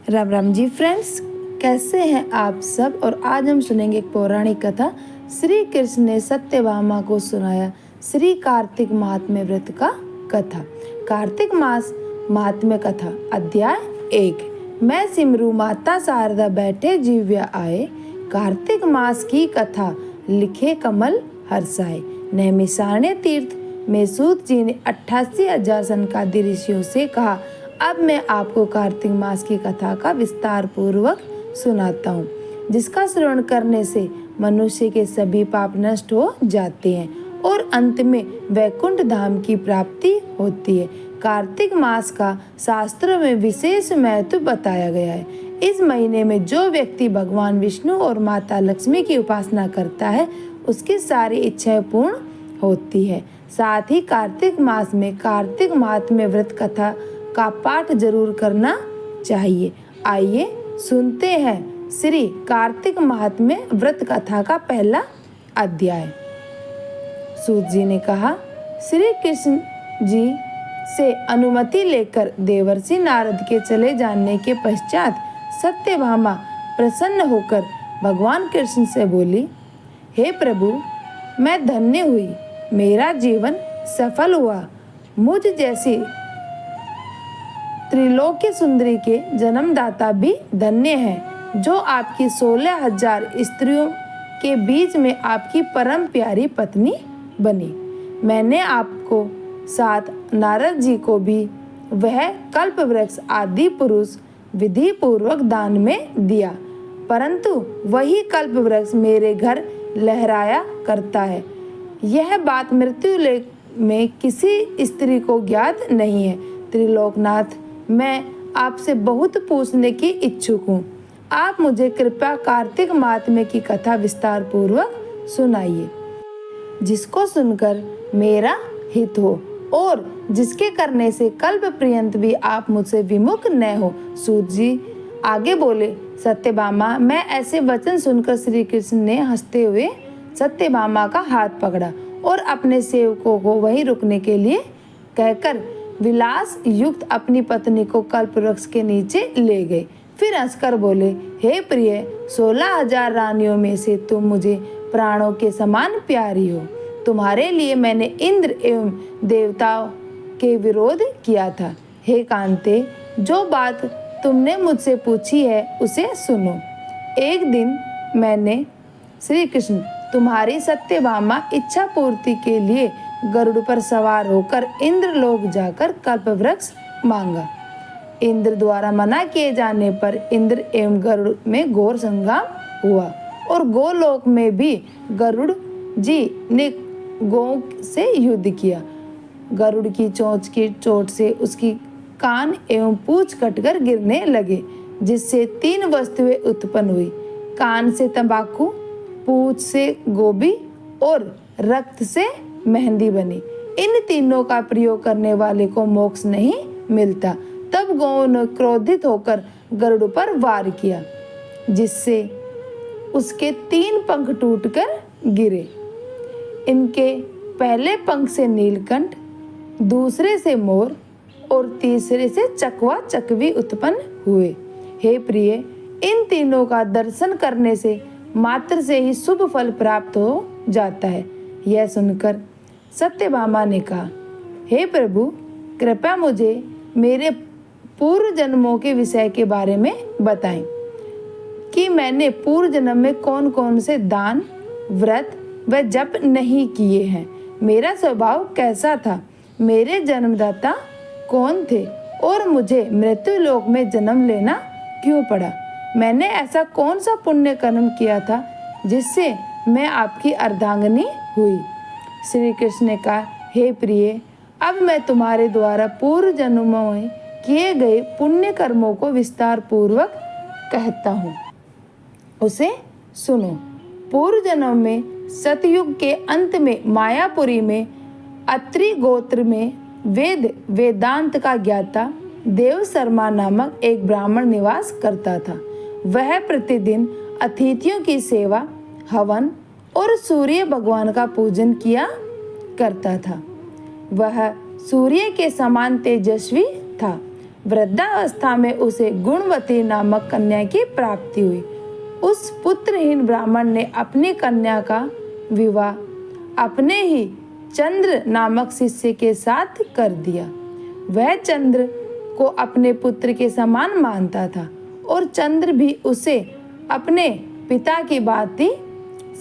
Ram Ram ji friends, कैसे हैं आप सब। और आज हम सुनेंगे एक पौराणिक कथा। श्री कृष्ण ने सत्यभामा को सुनाया श्री कार्तिक महात्म्य व्रत का कथा। कार्तिक मास महात्म्य कथा अध्याय 1। मैं सिमरू माता शारदा बैठे जीव्या आए। कार्तिक मास की कथा लिखे कमल हर्षाए। नैमिषारण्य तीर्थ में सूत जी ने 88,000 सनकादि ऋषियों से कहा, अब मैं आपको कार्तिक मास की कथा का विस्तार पूर्वक सुनाता हूँ, जिसका श्रवण करने से मनुष्य के सभी पाप नष्ट हो जाते हैं और अंत में वैकुंठ धाम की प्राप्ति होती है। कार्तिक मास का शास्त्रों में विशेष महत्व बताया गया है। इस महीने में जो व्यक्ति भगवान विष्णु और माता लक्ष्मी की उपासना करता है, उसकी सारी इच्छाएं पूर्ण होती है। साथ ही कार्तिक मास में कार्तिक महात्म्य व्रत कथा का पाठ जरूर करना चाहिए। आइए सुनते हैं श्री कार्तिक महात्म्य व्रत कथा का पहला अध्याय। सूत जी ने कहा, श्री कृष्ण जी से अनुमति लेकर देवर्षि नारद के चले जाने के पश्चात सत्यभामा प्रसन्न होकर भगवान कृष्ण से बोली, हे प्रभु, मैं धन्य हुई, मेरा जीवन सफल हुआ। मुझ जैसी त्रिलोकी सुंदरी के जन्मदाता भी धन्य है, जो आपकी 16,000 स्त्रियों के बीच में आपकी परम प्यारी पत्नी बनी। मैंने आपको साथ नारद जी को भी वह कल्प वृक्ष आदि पुरुष विधि पूर्वक दान में दिया, परंतु वही कल्प वृक्ष मेरे घर लहराया करता है। यह बात मृत्यु लोक में किसी स्त्री को ज्ञात नहीं है। त्रिलोकनाथ, मैं आपसे बहुत पूछने की इच्छुक हूँ। आप मुझे कृपया कार्तिक महात्म्य की कथा विस्तार पूर्वक सुनाइए, जिसको सुनकर मेरा हित हो और जिसके करने से कल्प पर्यंत भी आप मुझसे विमुख न हो। सूत जी आगे बोले, सत्यभामा, मैं ऐसे वचन सुनकर श्री कृष्ण ने हंसते हुए सत्यभामा का हाथ पकड़ा और अपने सेवकों को वहीं रुकने के लिए कहकर विलास युक्त अपनी पत्नी को कल्प वृक्ष के नीचे ले गए। फिर हंसकर बोले, हे प्रिय, 16,000 रानियों में से तुम मुझे प्राणों के समान प्यारी हो। तुम्हारे लिए मैंने इंद्र एवं देवताओं के विरोध किया था। हे कांते, जो बात तुमने मुझसे पूछी है उसे सुनो। एक दिन मैंने श्री कृष्ण तुम्हारी सत्यभामा इच्छा पूर्ति के लिए गरुड़ पर सवार होकर इंद्र लोक जाकर कल्प वृक्ष मांगा। इंद्र द्वारा मना किए जाने पर इंद्र एवं गरुड़ में घोर संग्राम हुआ और गोलोक में भी गरुड़ जी ने गौ से युद्ध किया। गरुड़ की चोंच की चोट से उसकी कान एवं पूंछ कटकर गिरने लगे, जिससे 3 वस्तुएं उत्पन्न हुई। कान से तंबाकू, पूंछ से गोभी और रक्त से मेहंदी बनी। इन तीनों का प्रयोग करने वाले को मोक्ष नहीं मिलता। तब गौ ने क्रोधित होकर गरुड़ पर वार किया, जिससे उसके 3 पंख टूटकर गिरे। इनके पहले पंख से नीलकंठ, दूसरे से मोर और तीसरे से चकवा चकवी उत्पन्न हुए। हे प्रिय, इन तीनों का दर्शन करने से मात्र से ही शुभ फल प्राप्त हो जाता है। यह सुनकर सत्यभामा ने कहा, हे प्रभु, कृपया मुझे मेरे पूर्व जन्मों के विषय के बारे में बताएं कि मैंने पूर्व जन्म में कौन कौन से दान, व्रत व जप नहीं किए हैं। मेरा स्वभाव कैसा था, मेरे जन्मदाता कौन थे और मुझे मृत्यु लोक में जन्म लेना क्यों पड़ा। मैंने ऐसा कौन सा पुण्य कर्म किया था जिससे मैं आपकी अर्धांगिनी हुई। श्री कृष्ण ने कहा, हे प्रिय, अब मैं तुम्हारे द्वारा पूर्व जन्मों में किए गए पुण्य कर्मों को विस्तार पूर्वक कहता हूँ, उसे सुनो। पूर्व जन्म में सतयुग के अंत में मायापुरी में अत्रि गोत्र में वेदांत का ज्ञाता देव शर्मा नामक एक ब्राह्मण निवास करता था। वह प्रतिदिन अतिथियों की सेवा, हवन और सूर्य भगवान का पूजन किया करता था। वह सूर्य के समान तेजस्वी था। वृद्धावस्था में उसे गुणवती नामक कन्या की प्राप्ति हुई। उस पुत्रहीन ब्राह्मण ने अपनी कन्या का विवाह अपने ही चंद्र नामक शिष्य के साथ कर दिया। वह चंद्र को अपने पुत्र के समान मानता था और चंद्र भी उसे अपने पिता की भांति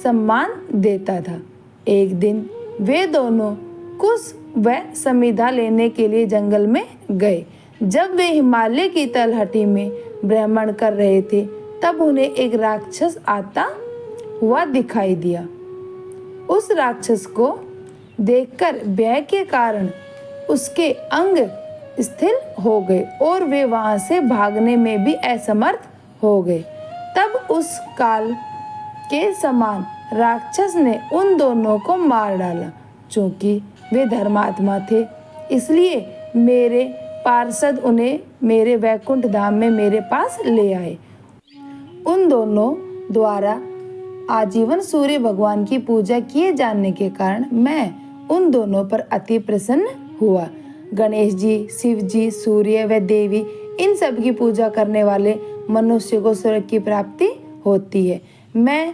सम्मान देता था। एक दिन वे दोनों कुश व समिधा लेने के लिए जंगल में गए। जब वे हिमालय की तलहटी में भ्रमण कर रहे थे तब उन्हें एक राक्षस आता हुआ दिखाई दिया। उस राक्षस को देखकर भय के कारण उसके अंग स्थिर हो गए और वे वहां से भागने में भी असमर्थ हो गए। तब उस काल के समान राक्षस ने उन दोनों को मार डाला। चूंकि वे धर्मात्मा थे इसलिए मेरे पार्षद उन्हें मेरे वैकुंठ धाम में मेरे पास ले आए। उन दोनों द्वारा आजीवन सूर्य भगवान की पूजा किए जाने के कारण मैं उन दोनों पर अति प्रसन्न हुआ। गणेश जी, शिव जी, सूर्य व देवी इन सब की पूजा करने वाले मनुष्य को स्वर्ग की प्राप्ति होती है। मैं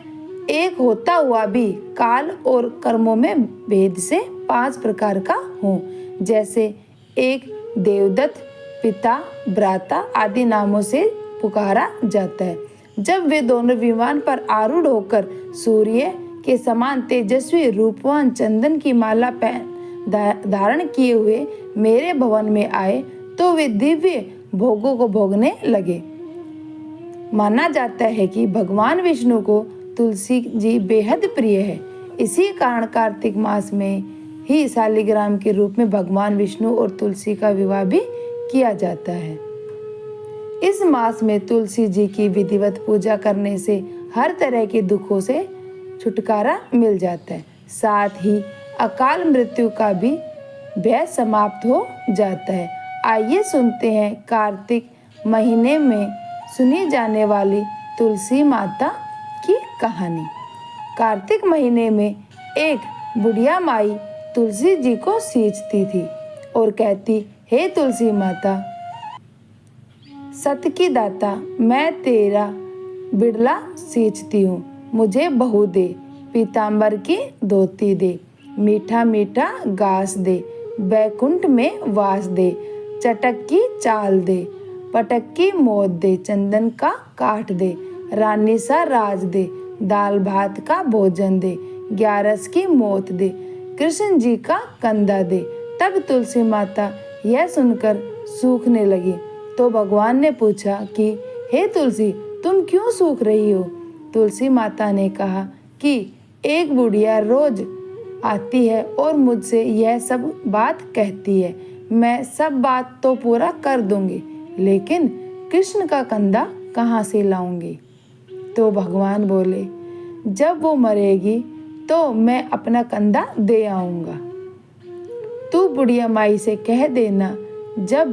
एक होता हुआ भी काल और कर्मों में भेद से 5 प्रकार का हूँ। जैसे एक देवदत्त, पिता, भ्राता आदि नामों से पुकारा जाता है। जब वे दोनों विमान पर आरूढ़ होकर सूर्य के समान तेजस्वी रूपवान चंदन की माला धारण किए हुए मेरे भवन में आए तो वे दिव्य भोगों को भोगने लगे। माना जाता है कि भगवान विष्णु को तुलसी जी बेहद प्रिय है। इसी कारण कार्तिक मास में ही शालिग्राम के रूप में भगवान विष्णु और तुलसी का विवाह भी किया जाता है। इस मास में तुलसी जी की विधिवत पूजा करने से हर तरह के दुखों से छुटकारा मिल जाता है। साथ ही अकाल मृत्यु का भी भय समाप्त हो जाता है। आइए सुनते हैं कार्तिक महीने में सुनी जाने वाली तुलसी माता की कहानी। कार्तिक महीने में एक बुढ़िया माई तुलसी जी को सींचती थी और कहती, हे तुलसी माता, सत की दाता, मैं तेरा बिड़ला सींचती हूँ, मुझे बहू दे, पीताम्बर की धोती दे, मीठा मीठा घास दे, बैकुंठ में वास दे, चटक की चाल दे, पटक की मोत दे, चंदन का काठ दे, रानी सा राज दे, दाल भात का भोजन दे, 11 की मोत दे, कृष्ण जी का कंधा दे। तब तुलसी माता यह सुनकर सूखने लगी तो भगवान ने पूछा कि हे तुलसी, तुम क्यों सूख रही हो? तुलसी माता ने कहा कि एक बुढ़िया रोज आती है और मुझसे यह सब बात कहती है। मैं सब बात तो पूरा कर दूंगी, लेकिन कृष्ण का कंधा कहाँ से लाऊंगी? तो भगवान बोले, जब वो मरेगी तो मैं अपना कंधा दे आऊंगा। तू बुढ़िया माई से कह देना, जब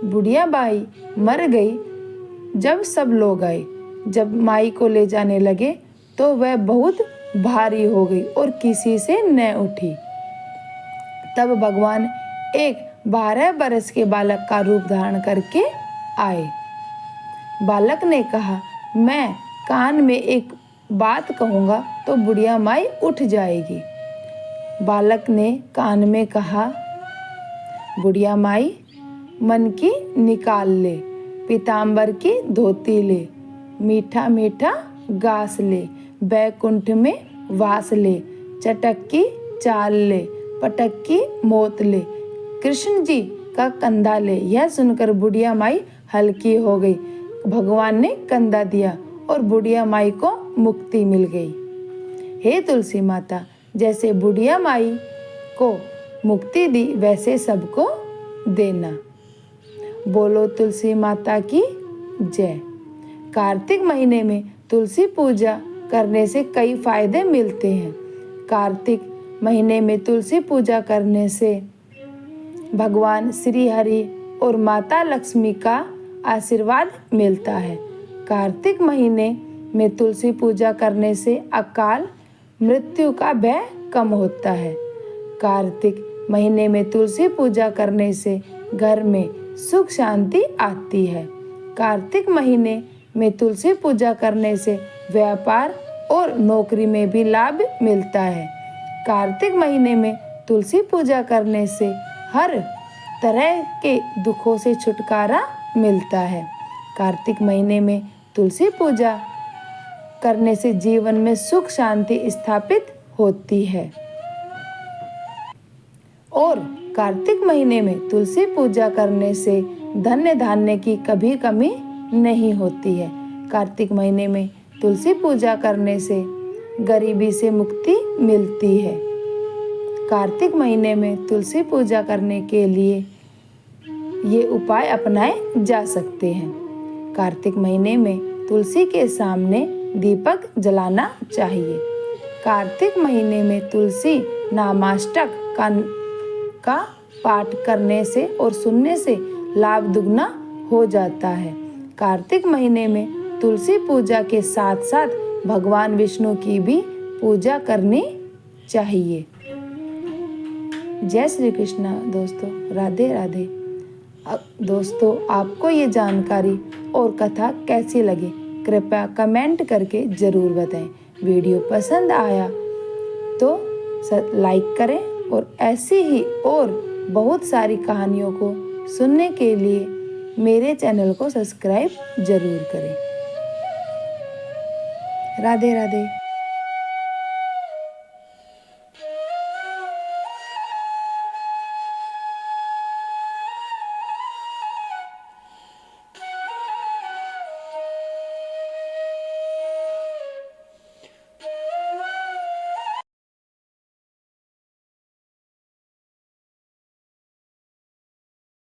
बुढ़िया बाई मर गई, जब सब लोग आए, जब माई को ले जाने लगे तो वह बहुत भारी हो गई और किसी से न उठी। तब भगवान एक 12 बरस के बालक का रूप धारण करके आए। बालक ने कहा, मैं कान में एक बात कहूँगा तो बुढ़िया माई उठ जाएगी। बालक ने कान में कहा, बुढ़िया माई, मन की निकाल ले, पीताम्बर की धोती ले, मीठा मीठा घास ले, बैकुंठ में वास ले, चटक की चाल ले, पटक की मोत ले, कृष्ण जी का कंधा ले। यह सुनकर बुढ़िया माई हल्की हो गई। भगवान ने कंधा दिया और बुढ़िया माई को मुक्ति मिल गई। हे तुलसी माता, जैसे बुढ़िया माई को मुक्ति दी वैसे सबको देना। बोलो तुलसी माता की जय। कार्तिक महीने में तुलसी पूजा करने से कई फायदे मिलते हैं। कार्तिक महीने में तुलसी पूजा करने से भगवान श्री हरि और माता लक्ष्मी का आशीर्वाद मिलता है। कार्तिक महीने में तुलसी पूजा करने से अकाल मृत्यु का भय कम होता है। कार्तिक महीने में तुलसी पूजा करने से घर में सुख शांति आती है। कार्तिक महीने में तुलसी पूजा करने से व्यापार और नौकरी में भी लाभ मिलता है। कार्तिक महीने में तुलसी पूजा करने से हर तरह के दुखों से छुटकारा मिलता है। कार्तिक महीने में तुलसी पूजा करने से जीवन में सुख शांति स्थापित होती है और कार्तिक महीने में तुलसी पूजा करने से धन्य धान्य की कभी कमी नहीं होती है। कार्तिक महीने में तुलसी पूजा करने से गरीबी से मुक्ति मिलती है। कार्तिक महीने में तुलसी पूजा करने के लिए ये उपाय अपनाए जा सकते हैं। कार्तिक महीने में तुलसी के सामने दीपक जलाना चाहिए। कार्तिक महीने में तुलसी नामाष्टक का पाठ करने से और सुनने से लाभ दुगना हो जाता है। कार्तिक महीने में तुलसी पूजा के साथ साथ भगवान विष्णु की भी पूजा करनी चाहिए। जय श्री कृष्णा दोस्तों, राधे राधे। दोस्तों, आपको ये जानकारी और कथा कैसी लगी कृपया कमेंट करके ज़रूर बताएं। वीडियो पसंद आया तो लाइक करें और ऐसी ही और बहुत सारी कहानियों को सुनने के लिए मेरे चैनल को सब्सक्राइब ज़रूर करें। राधे राधे।